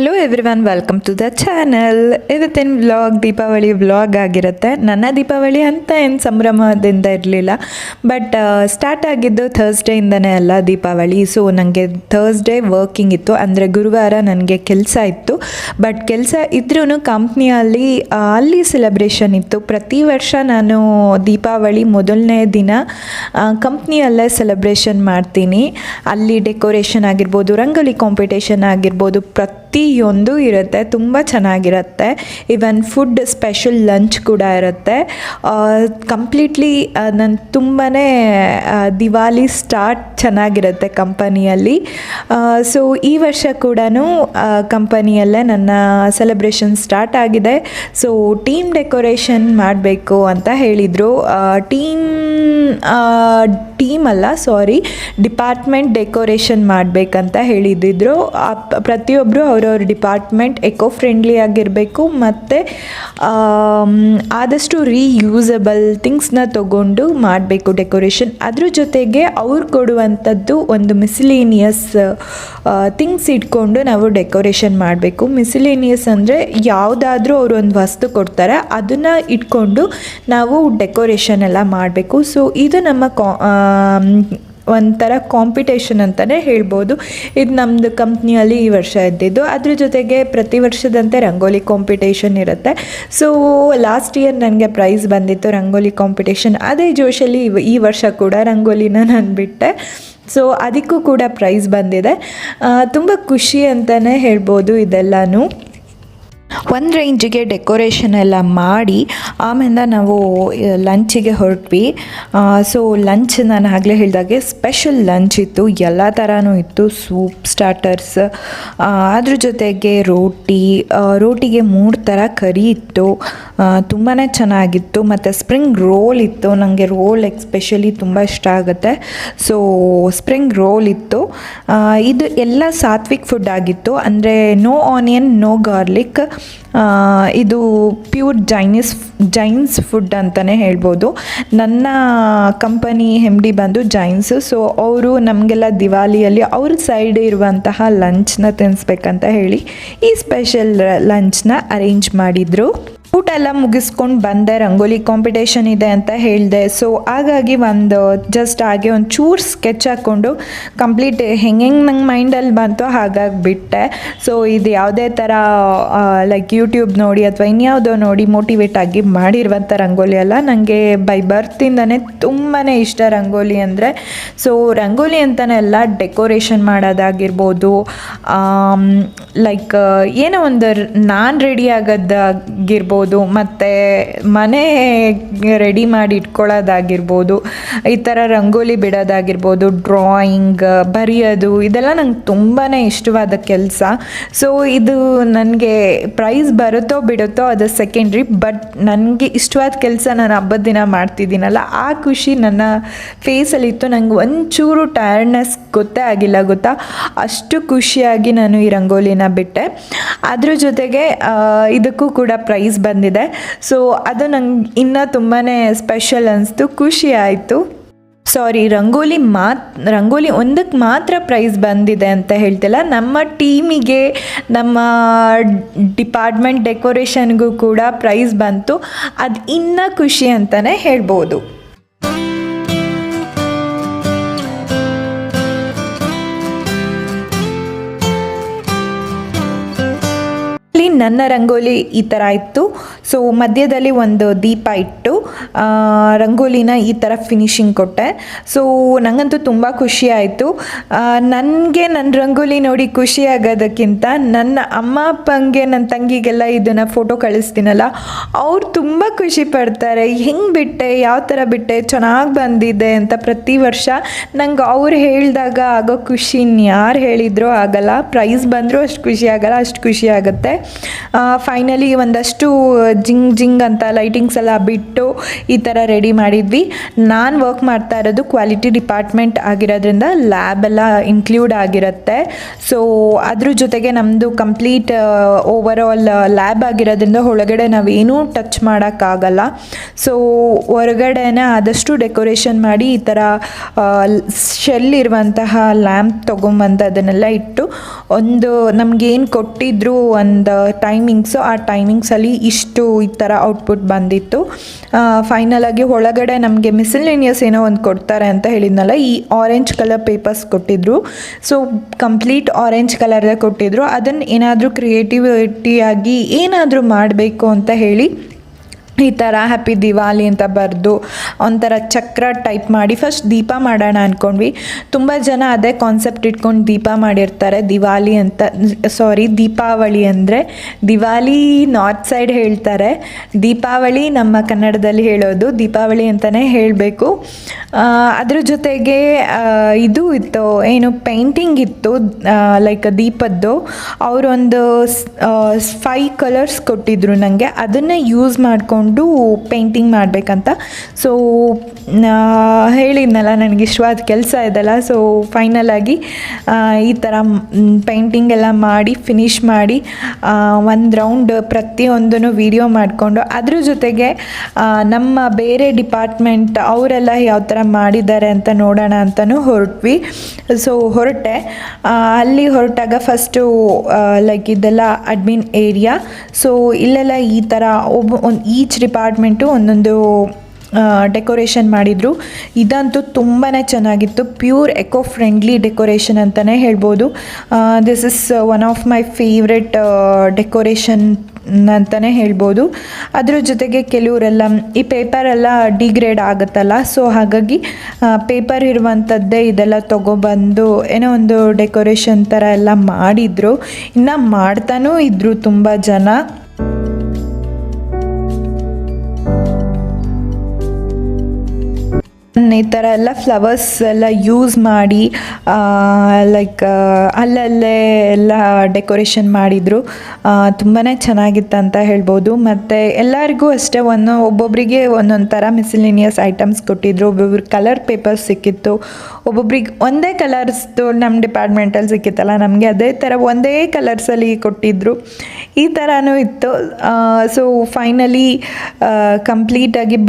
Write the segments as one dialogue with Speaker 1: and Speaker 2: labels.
Speaker 1: Hello everyone, welcome to the channel. ಇವತ್ತಿನ vlog Deepavali vlog ಆಗಿರುತ್ತೆ. ನನ್ನ ದೀಪಾವಳಿ ಅಂತ ಏನು ಸಂಭ್ರಮದಿಂದ ಇರಲಿಲ್ಲ, ಬಟ್ ಸ್ಟಾರ್ಟ್ ಆಗಿದ್ದು ಥರ್ಸ್ಡೇಯಿಂದನೇ ಅಲ್ಲ ದೀಪಾವಳಿ. ಸೊ ನನಗೆ ಥರ್ಸ್ಡೇ ವರ್ಕಿಂಗ್ ಇತ್ತು, ಅಂದರೆ ಗುರುವಾರ ನನಗೆ ಕೆಲಸ ಇತ್ತು. ಬಟ್ ಕೆಲಸ ಇದ್ರೂ ಕಂಪ್ನಿಯಲ್ಲಿ ಅಲ್ಲಿ ಸೆಲೆಬ್ರೇಷನ್ ಇತ್ತು. ಪ್ರತಿ ವರ್ಷ ನಾನು ದೀಪಾವಳಿ ಮೊದಲನೇ ದಿನ ಕಂಪ್ನಿಯಲ್ಲೇ ಸೆಲೆಬ್ರೇಷನ್ ಮಾಡ್ತೀನಿ. ಅಲ್ಲಿ ಡೆಕೋರೇಷನ್ ಆಗಿರ್ಬೋದು, ರಂಗೋಲಿ ಕಾಂಪಿಟೇಷನ್ ಆಗಿರ್ಬೋದು, ಪ್ರತಿಯೊಂದು ಇರುತ್ತೆ. ತುಂಬ ಚೆನ್ನಾಗಿರುತ್ತೆ. ಇವನ್ ಫುಡ್ ಸ್ಪೆಷಲ್ ಲಂಚ್ ಕೂಡ ಇರುತ್ತೆ. ಕಂಪ್ಲೀಟ್ಲಿ ನನ್ನ ತುಂಬಾ ದಿವಾಲಿ ಸ್ಟಾರ್ಟ್ ಚೆನ್ನಾಗಿರುತ್ತೆ ಕಂಪನಿಯಲ್ಲಿ. ಸೊ ಈ ವರ್ಷ ಕೂಡ ಕಂಪನಿಯಲ್ಲೇ ನನ್ನ ಸೆಲೆಬ್ರೇಷನ್ ಸ್ಟಾರ್ಟ್ ಆಗಿದೆ. ಸೊ ಟೀಮ್ ಡೆಕೋರೇಷನ್ ಮಾಡಬೇಕು ಅಂತ ಹೇಳಿದರು. ಡಿಪಾರ್ಟ್ಮೆಂಟ್ ಡೆಕೋರೇಷನ್ ಮಾಡಬೇಕಂತ ಹೇಳಿದ್ರು. ಪ್ರತಿಯೊಬ್ಬರು ಅವ್ರವ್ರ ಡಿಪಾರ್ಟ್ಮೆಂಟ್ ಎಕೋ ಫ್ರೆಂಡ್ಲಿ ಆಗಿರಬೇಕು ಮತ್ತು ಆದಷ್ಟು ರೀಯೂಸಬಲ್ ಥಿಂಗ್ಸ್ನ ತಗೊಂಡು ಮಾಡಬೇಕು ಡೆಕೋರೇಷನ್. ಅದ್ರ ಜೊತೆಗೆ ಅವ್ರು ಕೊಡುವಂಥದ್ದು ಒಂದು ಮಿಸ್ಲೇನಿಯಸ್ ಥಿಂಗ್ಸ್ ಇಟ್ಕೊಂಡು ನಾವು ಡೆಕೋರೇಷನ್ ಮಾಡಬೇಕು. ಮಿಸ್ಲೇನಿಯಸ್ ಅಂದರೆ ಯಾವುದಾದ್ರೂ ಅವರು ಒಂದು ವಸ್ತು ಕೊಡ್ತಾರೆ, ಅದನ್ನು ಇಟ್ಕೊಂಡು ನಾವು ಡೆಕೋರೇಷನ್ ಎಲ್ಲ ಮಾಡಬೇಕು. ಸೊ ಇದು ನಮ್ಮ ಒಂಥರ ಕಾಂಪಿಟೇಷನ್ ಅಂತಲೇ ಹೇಳ್ಬೋದು. ಇದು ನಮ್ಮದು ಕಂಪ್ನಿಯಲ್ಲಿ ಈ ವರ್ಷ ಇದ್ದಿದ್ದು. ಅದ್ರ ಜೊತೆಗೆ ಪ್ರತಿ ವರ್ಷದಂತೆ ರಂಗೋಲಿ ಕಾಂಪಿಟೇಷನ್ ಇರುತ್ತೆ. ಸೊ ಲಾಸ್ಟ್ ಇಯರ್ ನನಗೆ ಪ್ರೈಸ್ ಬಂದಿತ್ತು ರಂಗೋಲಿ ಕಾಂಪಿಟೇಷನ್. ಅದೇ ಜೋಶಲ್ಲಿ ಈ ವರ್ಷ ಕೂಡ ರಂಗೋಲಿನ ನಾನು ಬಿಟ್ಟೆ. ಸೊ ಅದಕ್ಕೂ ಕೂಡ ಪ್ರೈಸ್ ಬಂದಿದೆ. ತುಂಬ ಖುಷಿ ಅಂತಲೇ ಹೇಳ್ಬೋದು ಇದೆಲ್ಲನೂ. ಒಂದು ರೇಂಜಿಗೆ ಡೆಕೋರೇಷನ್ ಎಲ್ಲ ಮಾಡಿ ಆಮೇಲೆ ನಾವು ಲಂಚಿಗೆ ಹೊರಟ್ವಿ. ಸೊ ಲಂಚ್ ನಾನು ಆಗಲೇ ಹೇಳಿದಾಗೆ ಸ್ಪೆಷಲ್ ಲಂಚ್ ಇತ್ತು, ಎಲ್ಲ ಥರನೂ ಇತ್ತು. ಸೂಪ್, ಸ್ಟಾರ್ಟರ್ಸ್, ಅದ್ರ ಜೊತೆಗೆ ರೋಟಿಗೆ 3 ಥರ ಕರಿ ಇತ್ತು. ತುಂಬಾ ಚೆನ್ನಾಗಿತ್ತು. ಮತ್ತು ಸ್ಪ್ರಿಂಗ್ ರೋಲ್ ಇತ್ತು. ನನಗೆ ರೋಲ್ ಎಸ್ಪೆಷಲಿ ತುಂಬ ಇಷ್ಟ ಆಗುತ್ತೆ. ಸೊ ಸ್ಪ್ರಿಂಗ್ ರೋಲ್ ಇತ್ತು. ಇದು ಎಲ್ಲ ಸಾತ್ವಿಕ್ ಫುಡ್ ಆಗಿತ್ತು, ಅಂದರೆ ನೋ ಆನಿಯನ್, ನೋ ಗಾರ್ಲಿಕ್. ಇದು ಪ್ಯೂರ್ ಜೈನ್ಸ್ ಫುಡ್ ಅಂತಲೇ ಹೇಳ್ಬೋದು. ನನ್ನ ಕಂಪನಿ MD ಬಂದು ಜೈನ್ಸು. ಸೊ ಅವರು ನಮಗೆಲ್ಲ ದಿವಾಲಿಯಲ್ಲಿ ಅವ್ರ ಸೈಡ್ ಇರುವಂತಹ ಲಂಚ್ನ ತಿನ್ನಿಸ್ಬೇಕಂತ ಹೇಳಿ ಈ ಸ್ಪೆಷಲ್ ಲಂಚ್ನ ಅರೇಂಜ್ ಮಾಡಿದರು. ಊಟ ಎಲ್ಲ ಮುಗಿಸ್ಕೊಂಡು ಬಂದೆ. ರಂಗೋಲಿ ಕಾಂಪಿಟೇಷನ್ ಇದೆ ಅಂತ ಹೇಳಿದೆ. ಸೊ ಹಾಗಾಗಿ ಜಸ್ಟ್ ಹಾಗೆ ಒಂದು ಚೂರು ಸ್ಕೆಚ್ ಹಾಕ್ಕೊಂಡು ಕಂಪ್ಲೀಟ್ ಹೆಂಗೆ ನಂಗೆ ಮೈಂಡಲ್ಲಿ ಬಂತೋ ಹಾಗಾಗಿ ಬಿಟ್ಟೆ. ಸೊ ಇದು ಯಾವುದೇ ಥರ ಲೈಕ್ ಯೂಟ್ಯೂಬ್ ನೋಡಿ ಅಥವಾ ಇನ್ಯಾವುದೋ ನೋಡಿ ಮೋಟಿವೇಟ್ ಆಗಿ ಮಾಡಿರುವಂಥ ರಂಗೋಲಿ ಅಲ್ಲ. ನನಗೆ ಬೈ ಬರ್ತಿಂದನೇ ತುಂಬಾ ಇಷ್ಟ ರಂಗೋಲಿ ಅಂದರೆ. ಸೊ ರಂಗೋಲಿ ಅಂತಲೇ ಎಲ್ಲ ಡೆಕೋರೇಷನ್ ಮಾಡೋದಾಗಿರ್ಬೋದು, ಲೈಕ್ ಏನೋ ಒಂದು ನಾನು ರೆಡಿ ಆಗೋದಾಗಿರ್ಬೋದು, ಮತ್ತು ಮನೆ ರೆಡಿ ಮಾಡಿ ಇಟ್ಕೊಳ್ಳೋದಾಗಿರ್ಬೋದು, ಈ ಥರ ರಂಗೋಲಿ ಬಿಡೋದಾಗಿರ್ಬೋದು, ಡ್ರಾಯಿಂಗ್, ಬರೆಯೋದು, ಇದೆಲ್ಲ ನಂಗೆ ತುಂಬಾ ಇಷ್ಟವಾದ ಕೆಲಸ. ಸೊ ಇದು ನನಗೆ ಪ್ರೈಸ್ ಬರುತ್ತೋ ಬಿಡುತ್ತೋ ಅದು ಸೆಕೆಂಡ್ರಿ. ಬಟ್ ನನಗೆ ಇಷ್ಟವಾದ ಕೆಲಸ ನಾನು ಹಬ್ಬದ ದಿನ ಮಾಡ್ತಿದ್ದೀನಲ್ಲ, ಆ ಖುಷಿ ನನ್ನ ಫೇಸಲ್ಲಿತ್ತು. ನಂಗೆ ಒಂಚೂರು ಟಯರ್ಡ್ನೆಸ್ ಗೊತ್ತೇ ಆಗಿಲ್ಲ ಗೊತ್ತಾ, ಅಷ್ಟು ಖುಷಿಯಾಗಿ ನಾನು ಈ ರಂಗೋಲಿನ ಬಿಟ್ಟೆ. ಅದ್ರ ಜೊತೆಗೆ ಇದಕ್ಕೂ ಕೂಡ ಪ್ರೈಸ್ ಬಂದಿದೆ. ಸೊ ಅದು ನಂಗೆ ಇನ್ನೂ ತುಂಬಾ ಸ್ಪೆಷಲ್ ಅನಿಸ್ತು, ಖುಷಿ ಆಯಿತು. ರಂಗೋಲಿ ಒಂದಕ್ಕೆ ಮಾತ್ರ ಪ್ರೈಸ್ ಬಂದಿದೆ ಅಂತ ಹೇಳ್ತಿಲ್ಲ, ನಮ್ಮ ಟೀಮಿಗೆ, ನಮ್ಮ ಡಿಪಾರ್ಟ್ಮೆಂಟ್ ಡೆಕೋರೇಷನ್ಗೂ ಕೂಡ ಪ್ರೈಸ್ ಬಂತು. ಅದು ಇನ್ನೂ ಖುಷಿ ಅಂತಲೇ ಹೇಳ್ಬೋದು. ನನ್ನ ರಂಗೋಲಿ ಈ ಥರ ಇತ್ತು. ಸೊ ಮಧ್ಯದಲ್ಲಿ ಒಂದು ದೀಪ ಇಟ್ಟು ರಂಗೋಲಿನ ಈ ಥರ ಫಿನಿಶಿಂಗ್ ಕೊಟ್ಟೆ. ಸೊ ನನಗಂತೂ ತುಂಬ ಖುಷಿ ಆಯಿತು. ನನಗೆ ನನ್ನ ರಂಗೋಲಿ ನೋಡಿ ಖುಷಿ ಆಗೋದಕ್ಕಿಂತ ನನ್ನ ಅಮ್ಮ ಅಪ್ಪಂಗೆ, ನನ್ನ ತಂಗಿಗೆಲ್ಲ ಇದನ್ನು ಫೋಟೋ ಕಳಿಸ್ತೀನಲ್ಲ, ಅವ್ರು ತುಂಬ ಖುಷಿ ಪಡ್ತಾರೆ. ಹೆಂಗೆ ಬಿಟ್ಟೆ, ಯಾವ ಥರ ಬಿಟ್ಟೆ, ಚೆನ್ನಾಗಿ ಬಂದಿದೆ ಅಂತ ಪ್ರತಿ ವರ್ಷ ನಂಗೆ ಅವ್ರು ಹೇಳಿದಾಗ ಆಗೋ ಖುಷಿ ಯಾರು ಹೇಳಿದ್ರೂ ಆಗಲ್ಲ. ಪ್ರೈಸ್ ಬಂದರೂ ಅಷ್ಟು ಖುಷಿ ಆಗಲ್ಲ, ಅಷ್ಟು ಖುಷಿ ಆಗುತ್ತೆ. ಫೈನಲಿ ಒಂದಷ್ಟು ಜಿಂಗ್ ಅಂತ ಲೈಟಿಂಗ್ಸ್ ಎಲ್ಲ ಬಿಟ್ಟು ಈ ಥರ ರೆಡಿ ಮಾಡಿದ್ವಿ. ನಾನು ವರ್ಕ್ ಮಾಡ್ತಾ ಇರೋದು ಕ್ವಾಲಿಟಿ ಡಿಪಾರ್ಟ್ಮೆಂಟ್ ಆಗಿರೋದ್ರಿಂದ ಲ್ಯಾಬ್ ಎಲ್ಲ ಇನ್ಕ್ಲೂಡ್ ಆಗಿರುತ್ತೆ. ಸೊ ಅದ್ರ ಜೊತೆಗೆ ನಮ್ಮದು ಕಂಪ್ಲೀಟ್ ಓವರ್ ಆಲ್ ಲ್ಯಾಬ್ ಆಗಿರೋದ್ರಿಂದ ಒಳಗಡೆ ನಾವೇನೂ ಟಚ್ ಮಾಡೋಕ್ಕಾಗಲ್ಲ. ಸೊ ಹೊರಗಡೆನೇ ಆದಷ್ಟು ಡೆಕೋರೇಷನ್ ಮಾಡಿ ಈ ಥರ ಶೆಲ್ ಇರುವಂತಹ ಲ್ಯಾಂಪ್ ತೊಗೊಂಬಂದು ಅದನ್ನೆಲ್ಲ ಇಟ್ಟು ಒಂದು ನಮಗೇನು ಕೊಟ್ಟಿದ್ರು ಒಂದು ಟೈಮಿಂಗ್ಸು, ಆ ಟೈಮಿಂಗ್ಸಲ್ಲಿ ಇಷ್ಟು ಈ ಥರ ಔಟ್ಪುಟ್ ಬಂದಿತ್ತು. ಫೈನಲಾಗಿ ಒಳಗಡೆ ನಮಗೆ ಮಿಸಲೇನಿಯಸ್ ಏನೋ ಒಂದು ಕೊಡ್ತಾರೆ ಅಂತ ಹೇಳಿದ್ನಲ್ಲ, ಈ ಆರೆಂಜ್ ಕಲರ್ ಪೇಪರ್ಸ್ ಕೊಟ್ಟಿದ್ರು. ಸೊ ಕಂಪ್ಲೀಟ್ ಆರೆಂಜ್ ಕಲರೇ ಕೊಟ್ಟಿದ್ರು. ಅದನ್ನು ಏನಾದರೂ ಕ್ರಿಯೇಟಿವಿಟಿಯಾಗಿ ಏನಾದರೂ ಮಾಡಬೇಕು ಅಂತ ಹೇಳಿ ಈ ಥರ ಹ್ಯಾಪಿ ದಿವಾಲಿ ಅಂತ ಬರೆದು ಒಂಥರ ಚಕ್ರ ಟೈಪ್ ಮಾಡಿ ಫಸ್ಟ್ ದೀಪ ಮಾಡೋಣ ಅಂದ್ಕೊಂಡ್ವಿ. ತುಂಬ ಜನ ಅದೇ ಕಾನ್ಸೆಪ್ಟ್ ಇಟ್ಕೊಂಡು ದೀಪ ಮಾಡಿರ್ತಾರೆ. ದಿವಾಲಿ ಅಂತ, ಸಾರಿ, ದೀಪಾವಳಿ ಅಂದರೆ ದಿವಾಲಿ ನಾರ್ತ್ ಸೈಡ್ ಹೇಳ್ತಾರೆ, ದೀಪಾವಳಿ ನಮ್ಮ ಕನ್ನಡದಲ್ಲಿ ಹೇಳೋದು ದೀಪಾವಳಿ ಅಂತಲೇ ಹೇಳಬೇಕು. ಅದ್ರ ಜೊತೆಗೆ ಇದು ಇತ್ತು, ಏನು ಪೇಂಟಿಂಗ್ ಇತ್ತು, ಲೈಕ್ ದೀಪದ್ದು. ಅವರೊಂದು 5 ಕಲರ್ಸ್ ಕೊಟ್ಟಿದ್ರು ನನಗೆ, ಅದನ್ನು ಯೂಸ್ ಮಾಡಿಕೊಂಡು ಪೇಂಟಿಂಗ್ ಮಾಡಬೇಕಂತ. ಸೊ ಹೇಳಿದ್ನಲ್ಲ ನನಗೆ ಇಷ್ಟವಾದ ಕೆಲಸ ಇದೆಲ್ಲ. ಸೊ ಫೈನಲಾಗಿ ಈ ಥರ ಪೇಂಟಿಂಗ್ ಎಲ್ಲ ಮಾಡಿ ಫಿನಿಷ್ ಮಾಡಿ ಒಂದು ರೌಂಡ್ ಪ್ರತಿಯೊಂದನ್ನು ವಿಡಿಯೋ ಮಾಡಿಕೊಂಡು ಅದ್ರ ಜೊತೆಗೆ ನಮ್ಮ ಬೇರೆ ಡಿಪಾರ್ಟ್ಮೆಂಟ್ ಅವರೆಲ್ಲ ಯಾವ ಥರ ಮಾಡಿದ್ದಾರೆ ಅಂತ ನೋಡೋಣ ಅಂತಲೂ ಹೊರಟ್ವಿ. ಸೊ ಹೊರಟೆ. ಅಲ್ಲಿ ಹೊರಟಾಗ ಫಸ್ಟು ಲೈಕ್ ಇದೆಲ್ಲ ಅಡ್ಮಿನ್ ಏರಿಯಾ. ಸೊ ಇಲ್ಲೆಲ್ಲ ಈ ಥರ ಈಚ್ ಡಿಪಾರ್ಟ್ಮೆಂಟು ಒಂದೊಂದು ಡೆಕೋರೇಷನ್ ಮಾಡಿದರು. ಇದಂತೂ ತುಂಬಾ ಚೆನ್ನಾಗಿತ್ತು. ಪ್ಯೂರ್ ಎಕೋ ಫ್ರೆಂಡ್ಲಿ ಡೆಕೋರೇಷನ್ ಅಂತಲೇ ಹೇಳ್ಬೋದು. This is one of my favourite decoration ಅಂತಲೇ ಹೇಳ್ಬೋದು. ಅದ್ರ ಜೊತೆಗೆ ಕೆಲವರೆಲ್ಲ ಈ ಪೇಪರೆಲ್ಲ ಡಿಗ್ರೇಡ್ ಆಗುತ್ತಲ್ಲ, ಸೊ ಹಾಗಾಗಿ ಪೇಪರ್ ಇರುವಂಥದ್ದೇ ಇದೆಲ್ಲ ತೊಗೊಬಂದು ಏನೋ ಒಂದು ಡೆಕೋರೇಷನ್ ಥರ ಎಲ್ಲ ಮಾಡಿದರು. ಇನ್ನು ಮಾಡ್ತಾನೂ ಇದ್ದರು ತುಂಬ ಜನ. ಈ ಥರ ಎಲ್ಲ ಫ್ಲವರ್ಸ್ ಎಲ್ಲ ಯೂಸ್ ಮಾಡಿ ಲೈಕ್ ಅಲ್ಲಲ್ಲೇ ಎಲ್ಲ ಡೆಕೋರೇಷನ್ ಮಾಡಿದರು. ತುಂಬಾ ಚೆನ್ನಾಗಿತ್ತು ಅಂತ ಹೇಳ್ಬೋದು. ಮತ್ತು ಎಲ್ಲರಿಗೂ ಅಷ್ಟೇ ಒಬ್ಬೊಬ್ಬರಿಗೆ ಒಂದೊಂದು ಥರ ಮಿಸಲೇನಿಯಸ್ ಐಟಮ್ಸ್ ಕೊಟ್ಟಿದ್ರು. ಒಬ್ಬೊಬ್ರಿಗೆ ಕಲರ್ ಪೇಪರ್ಸ್ ಸಿಕ್ಕಿತ್ತು, ಒಬ್ಬೊಬ್ರಿಗೆ ಒಂದೇ ಕಲರ್ಸ್ದು ನಮ್ಮ ಡಿಪಾರ್ಟ್ಮೆಂಟಲ್ಲಿ ಸಿಕ್ಕಿತ್ತಲ್ಲ, ನಮಗೆ ಅದೇ ಥರ ಒಂದೇ ಕಲರ್ಸಲ್ಲಿ ಕೊಟ್ಟಿದ್ದರು. ಈ ಥರನೂ ಇತ್ತು. ಸೊ ಫೈನಲಿ ಕಂಪ್ಲೀಟಾಗಿ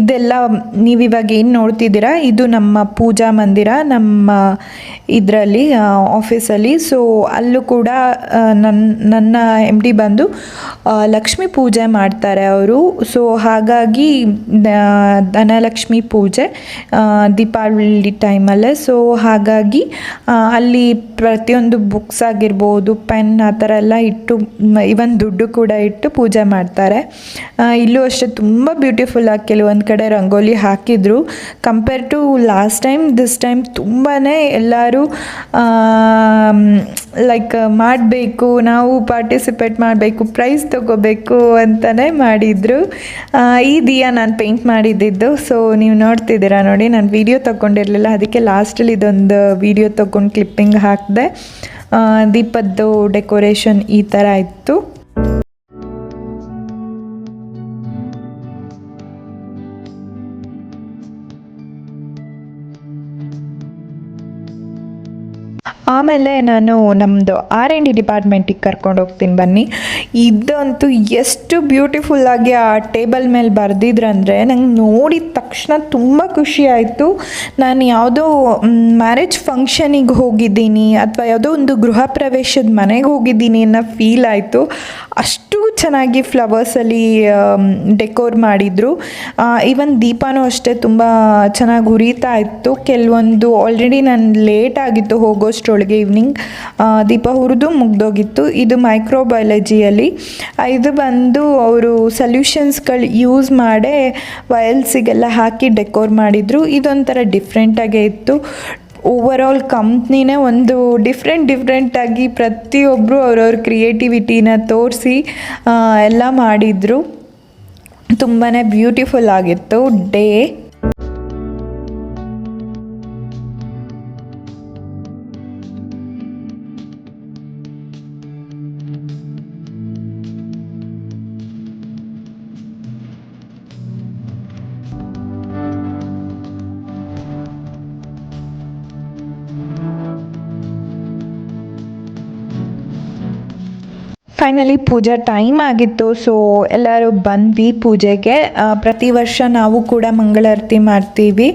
Speaker 1: ಇದೆಲ್ಲ ನೀವಿವಾಗ ಏನು ನೋಡ್ತಿದ್ದೀರಾ, ಇದು ನಮ್ಮ ಪೂಜಾ ಮಂದಿರ, ನಮ್ಮ ಇದರಲ್ಲಿ ಆಫೀಸಲ್ಲಿ. ಸೊ ಅಲ್ಲೂ ಕೂಡ ನನ್ನ MD ಬಂದು ಲಕ್ಷ್ಮೀ ಪೂಜೆ ಮಾಡ್ತಾರೆ ಅವರು. ಸೊ ಹಾಗಾಗಿ ಧನಲಕ್ಷ್ಮಿ ಪೂಜೆ ದೀಪಾವಳಿ ಟೈಮಲ್ಲೇ. ಸೊ ಹಾಗಾಗಿ ಅಲ್ಲಿ ಪ್ರತಿಯೊಂದು ಬುಕ್ಸ್ ಆಗಿರ್ಬೋದು, ಪೆನ್ ಆ ಥರ ಎಲ್ಲ ಇಟ್ಟು, ಇವನ್ ದುಡ್ಡು ಕೂಡ ಇಟ್ಟು ಪೂಜೆ ಮಾಡ್ತಾರೆ. ಇಲ್ಲೂ ಅಷ್ಟೇ ತುಂಬ ಬ್ಯೂಟಿಫುಲ್ಲಾಗಿ ಕೆಲವೊಂದು ಕಡೆ ರಂಗೋಲಿ ಹಾಕಿದ್ರು. Compare to last time, this time ತುಂಬಾ ಎಲ್ಲರೂ ಲೈಕ್ ಮಾಡಬೇಕು, ನಾವು ಪಾರ್ಟಿಸಿಪೇಟ್ ಮಾಡಬೇಕು, ಪ್ರೈಸ್ ತೊಗೋಬೇಕು ಅಂತಲೇ ಮಾಡಿದರು. ಈ ದಿಯಾ ನಾನು ಪೇಂಟ್ ಮಾಡಿದ್ದಿದ್ದು. ಸೊ ನೀವು ನೋಡ್ತಿದ್ದೀರಾ ನೋಡಿ, ನಾನು ವೀಡಿಯೋ ತೊಗೊಂಡಿರಲಿಲ್ಲ, ಅದಕ್ಕೆ ಲಾಸ್ಟಲ್ಲಿ ಇದೊಂದು ವೀಡಿಯೋ ತೊಗೊಂಡು ಕ್ಲಿಪ್ಪಿಂಗ್ ಹಾಕಿದೆ. ದೀಪದ್ದು ಡೆಕೋರೇಷನ್ ಈ ಥರ ಇತ್ತು. ಆಮೇಲೆ ನಾನು ನಮ್ಮದು R&D ಡಿಪಾರ್ಟ್ಮೆಂಟಿಗೆ ಕರ್ಕೊಂಡು ಹೋಗ್ತೀನಿ ಬನ್ನಿ. ಇದಂತೂ ಎಷ್ಟು ಬ್ಯೂಟಿಫುಲ್ಲಾಗಿ ಆ ಟೇಬಲ್ ಮೇಲೆ ಬರೆದಿದ್ರಂದರೆ ನಂಗೆ ನೋಡಿದ ತಕ್ಷಣ ತುಂಬ ಖುಷಿ ಆಯಿತು. ನಾನು ಯಾವುದೋ ಮ್ಯಾರೇಜ್ ಫಂಕ್ಷನಿಗೆ ಹೋಗಿದ್ದೀನಿ ಅಥವಾ ಯಾವುದೋ ಒಂದು ಗೃಹ ಪ್ರವೇಶದ ಮನೆಗೆ ಹೋಗಿದ್ದೀನಿ ಅನ್ನೋ ಫೀಲ್ ಆಯಿತು. ಅಷ್ಟು ಚೆನ್ನಾಗಿ ಫ್ಲವರ್ಸಲ್ಲಿ ಡೆಕೋರ್ ಮಾಡಿದರು. ಈವನ್ ದೀಪನೂ ಅಷ್ಟೇ ತುಂಬ ಚೆನ್ನಾಗಿ ಉರಿತಾ ಇತ್ತು. ಕೆಲವೊಂದು ಆಲ್ರೆಡಿ ನಾನು ಲೇಟ್ ಆಗಿತ್ತು ಹೋಗೋಷ್ಟರೊಳಗೆ, ಈವ್ನಿಂಗ್ ದೀಪ ಹುರಿದು ಮುಗ್ದೋಗಿತ್ತು. ಇದು ಮೈಕ್ರೋಬಯಾಲಜಿಯಲ್ಲಿ, ಇದು ಬಂದು ಅವರು ಸೊಲ್ಯೂಷನ್ಸ್ಗಳು ಯೂಸ್ ಮಾಡೇ ವಯಲ್ಸಿಗೆಲ್ಲ ಹಾಕಿ ಡೆಕೋರ್ ಮಾಡಿದರು. ಇದೊಂಥರ ಡಿಫ್ರೆಂಟಾಗೇ ಇತ್ತು. ಓವರಾಲ್ ಕಂಪ್ನಿನೇ ಒಂದು ಡಿಫ್ರೆಂಟಾಗಿ ಪ್ರತಿಯೊಬ್ಬರು ಅವ್ರವ್ರ ಕ್ರಿಯೇಟಿವಿಟಿನ ತೋರಿಸಿ ಎಲ್ಲ ಮಾಡಿದರು. ತುಂಬಾ ಬ್ಯೂಟಿಫುಲ್ ಆಗಿತ್ತು ಡೇ. ಫೈನಲಿ ಪೂಜಾ ಟೈಮ್ ಆಗಿತ್ತು. ಸೊ ಎಲ್ಲರೂ ಬಂದ್ವಿ ಪೂಜೆಗೆ. ಪ್ರತಿ ವರ್ಷ ನಾವು ಕೂಡ ಮಂಗಳಾರತಿ ಮಾಡ್ತೀವಿ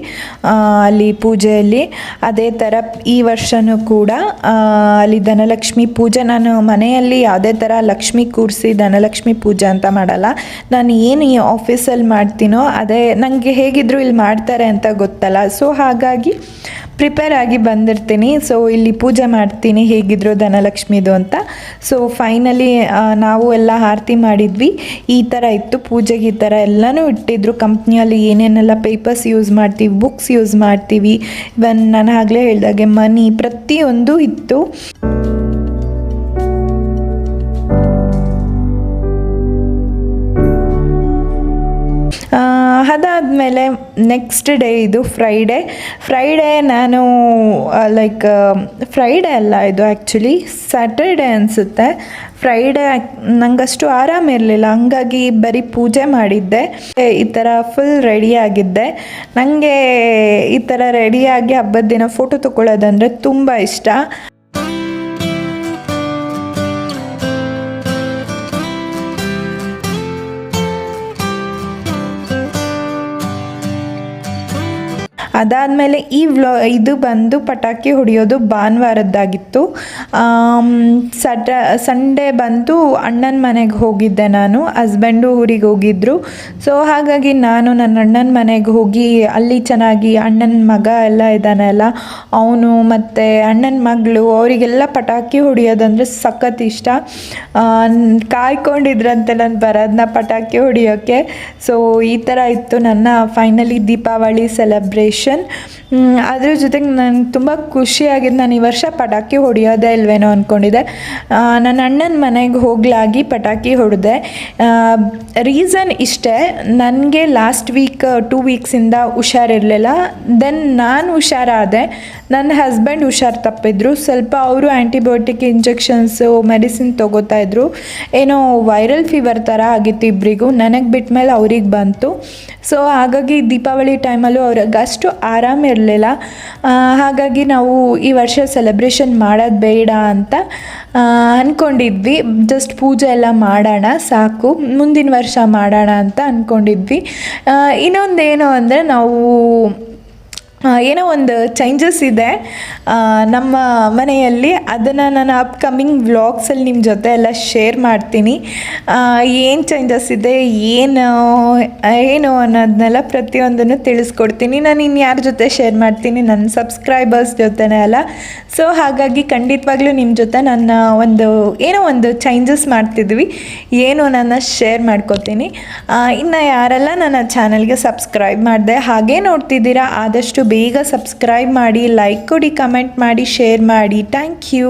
Speaker 1: ಅಲ್ಲಿ ಪೂಜೆಯಲ್ಲಿ. ಅದೇ ಥರ ಈ ವರ್ಷವೂ ಕೂಡ ಅಲ್ಲಿ ಧನಲಕ್ಷ್ಮಿ ಪೂಜೆ, ನಾನು ಮನೆಯಲ್ಲಿ ಯಾವುದೇ ಥರ ಲಕ್ಷ್ಮಿ ಕೂರಿಸಿ ಧನಲಕ್ಷ್ಮಿ ಪೂಜೆ ಅಂತ ಮಾಡಲ್ಲ. ನಾನು ಏನು ಈ ಆಫೀಸಲ್ಲಿ ಮಾಡ್ತೀನೋ ಅದೇ ನನಗೆ ಹೇಗಿದ್ದರೂ ಇಲ್ಲಿ ಮಾಡ್ತಾರೆ ಅಂತ ಗೊತ್ತಲ್ಲ. ಸೊ ಹಾಗಾಗಿ ಪ್ರಿಪೇರ್ ಆಗಿ ಬಂದಿರ್ತೀನಿ. ಸೊ ಇಲ್ಲಿ ಪೂಜೆ ಮಾಡ್ತೀನಿ ಹೇಗಿದ್ರು ಧನಲಕ್ಷ್ಮಿದು ಅಂತ. ಸೊ ಫೈನಲಿ ನಾವು ಎಲ್ಲ ಆರತಿ ಮಾಡಿದ್ವಿ. ಈ ಥರ ಇತ್ತು ಪೂಜೆಗೆ, ಈ ಥರ ಎಲ್ಲನೂ ಇಟ್ಟಿದ್ರು. ಕಂಪ್ನಿಯಲ್ಲಿ ಏನೇನೆಲ್ಲ ಪೇಪರ್ಸ್ ಯೂಸ್ ಮಾಡ್ತೀವಿ, ಬುಕ್ಸ್ ಯೂಸ್ ಮಾಡ್ತೀವಿ, ಇವನ್ ನಾನು ಆಗಲೇ ಹೇಳಿದಾಗೆ ಮನಿ, ಪ್ರತಿಯೊಂದು ಇತ್ತು. ಅದಾದಮೇಲೆ ನೆಕ್ಸ್ಟ್ ಡೇ ಇದು ಫ್ರೈಡೇ ನಾನು ಲೈಕ್ ಫ್ರೈಡೇ ಅಲ್ಲ, ಇದು ಆ್ಯಕ್ಚುಲಿ ಸ್ಯಾಟರ್ಡೇ ಅನಿಸುತ್ತೆ. ಫ್ರೈಡೇ ನನಗಷ್ಟು ಆರಾಮಿರಲಿಲ್ಲ, ಹಂಗಾಗಿ ಬರೀ ಪೂಜೆ ಮಾಡಿದ್ದೆ. ಈ ಥರ ಫುಲ್ ರೆಡಿಯಾಗಿದ್ದೆ. ನನಗೆ ಈ ಥರ ರೆಡಿಯಾಗಿ ಹಬ್ಬದ ದಿನ ಫೋಟೋ ತೊಗೊಳ್ಳೋದಂದರೆ ತುಂಬ ಇಷ್ಟ. ಅದಾದಮೇಲೆ ಇದು ಬಂದು ಪಟಾಕಿ ಹೊಡೆಯೋದು ಭಾನುವಾರದ್ದಾಗಿತ್ತು. ಸಂಡೇ ಬಂದು ಅಣ್ಣನ ಮನೆಗೆ ಹೋಗಿದ್ದೆ ನಾನು, ಹಸ್ಬೆಂಡು ಊರಿಗೆ ಹೋಗಿದ್ದರು. ಸೊ ಹಾಗಾಗಿ ನಾನು ನನ್ನ ಅಣ್ಣನ ಮನೆಗೆ ಹೋಗಿ ಅಲ್ಲಿ ಚೆನ್ನಾಗಿ ಅಣ್ಣನ ಮಗ ಎಲ್ಲ ಇದ್ದಾನಲ್ಲ ಅವನು ಮತ್ತು ಅಣ್ಣನ ಮಗಳು ಅವರಿಗೆಲ್ಲ ಪಟಾಕಿ ಹೊಡೆಯೋದಂದರೆ ಸಖತ್ ಇಷ್ಟ. ಕಾಯ್ಕೊಂಡಿದ್ರಂತೆ ನಾನು ಬರೋದನ್ನ ಪಟಾಕಿ ಹೊಡೆಯೋಕ್ಕೆ. ಸೊ ಈ ಥರ ಇತ್ತು ನನ್ನ ಫೈನಲಿ ದೀಪಾವಳಿ ಸೆಲೆಬ್ರೇಷನ್. ಅದ್ರ ಜೊತೆಗೆ ನನಗೆ ತುಂಬ ಖುಷಿಯಾಗಿದ್ದು, ನಾನು ಈ ವರ್ಷ ಪಟಾಕಿ ಹೊಡೆಯೋದೇ ಇಲ್ವೇನೋ ಅಂದ್ಕೊಂಡಿದ್ದೆ. ನನ್ನ ಅಣ್ಣನ ಮನೆಗೆ ಹೋಗ್ಲಾಗಿ ಪಟಾಕಿ ಹೊಡೆದೆ. ರೀಸನ್ ಇಷ್ಟೇ, ನನಗೆ ಲಾಸ್ಟ್ ವೀಕ್ 2 ವೀಕ್ಸಿಂದ ಹುಷಾರಿರಲಿಲ್ಲ. ದೆನ್ ನಾನು ಹುಷಾರಾದೆ, ನನ್ನ ಹಸ್ಬೆಂಡ್ ಹುಷಾರು ತಪ್ಪಿದ್ರು. ಸ್ವಲ್ಪ ಅವರು ಆ್ಯಂಟಿಬಯೋಟಿಕ್ ಇಂಜೆಕ್ಷನ್ಸು ಮೆಡಿಸಿನ್ ತೊಗೋತಾಯಿದ್ರು. ಏನೋ ವೈರಲ್ ಫೀವರ್ ಥರ ಆಗಿತ್ತು ಇಬ್ಬರಿಗೂ. ನನಗೆ ಬಿಟ್ಟ ಮೇಲೆ ಅವ್ರಿಗೆ ಬಂತು. ಸೊ ಹಾಗಾಗಿ ದೀಪಾವಳಿ ಟೈಮಲ್ಲೂ ಅವ್ರಿಗೆ ಅಷ್ಟು ಆರಾಮಿರಲಿಲ್ಲ. ಹಾಗಾಗಿ ನಾವು ಈ ವರ್ಷ ಸೆಲೆಬ್ರೇಷನ್ ಮಾಡೋದು ಬೇಡ ಅಂತ ಅಂದ್ಕೊಂಡಿದ್ವಿ. ಜಸ್ಟ್ ಪೂಜೆ ಎಲ್ಲ ಮಾಡೋಣ ಸಾಕು, ಮುಂದಿನ ವರ್ಷ ಮಾಡೋಣ ಅಂತ ಅಂದ್ಕೊಂಡಿದ್ವಿ. ಇನ್ನೊಂದೇನು ಅಂದರೆ ನಾವು ಏನೋ ಒಂದು ಚೇಂಜಸ್ ಇದೆ ನಮ್ಮ ಮನೆಯಲ್ಲಿ. ಅದನ್ನು ನಾನು ಅಪ್ಕಮಿಂಗ್ ವ್ಲಾಗ್ಸಲ್ಲಿ ನಿಮ್ಮ ಜೊತೆ ಎಲ್ಲ ಶೇರ್ ಮಾಡ್ತೀನಿ. ಏನು ಚೇಂಜಸ್ ಇದೆ, ಏನು ಅನ್ನೋದನ್ನೆಲ್ಲ ಪ್ರತಿಯೊಂದನ್ನು ತಿಳಿಸ್ಕೊಡ್ತೀನಿ. ನಾನು ಇನ್ಯಾರ ಜೊತೆ ಶೇರ್ ಮಾಡ್ತೀನಿ, ನನ್ನ ಸಬ್ಸ್ಕ್ರೈಬರ್ಸ್ ಜೊತೆನೇ ಅಲ್ಲ. ಸೊ ಹಾಗಾಗಿ ಖಂಡಿತವಾಗ್ಲೂ ನಿಮ್ಮ ಜೊತೆ ನನ್ನ ಏನೋ ಒಂದು ಚೇಂಜಸ್ ಮಾಡ್ತಿದ್ವಿ, ಏನು ನನ್ನ ಶೇರ್ ಮಾಡ್ಕೋತೀನಿ. ಇನ್ನು ಯಾರೆಲ್ಲ ನನ್ನ ಚಾನಲ್ಗೆ ಸಬ್ಸ್ಕ್ರೈಬ್ ಮಾಡಿದೆ ಹಾಗೇ ನೋಡ್ತಿದ್ದೀರಾ, ಆದಷ್ಟು ಬೇಗ ಸಬ್ಸ್ಕ್ರೈಬ್ ಮಾಡಿ, ಲೈಕ್ ಕೊಡಿ, ಕಮೆಂಟ್ ಮಾಡಿ, ಶೇರ್ ಮಾಡಿ. Thank you.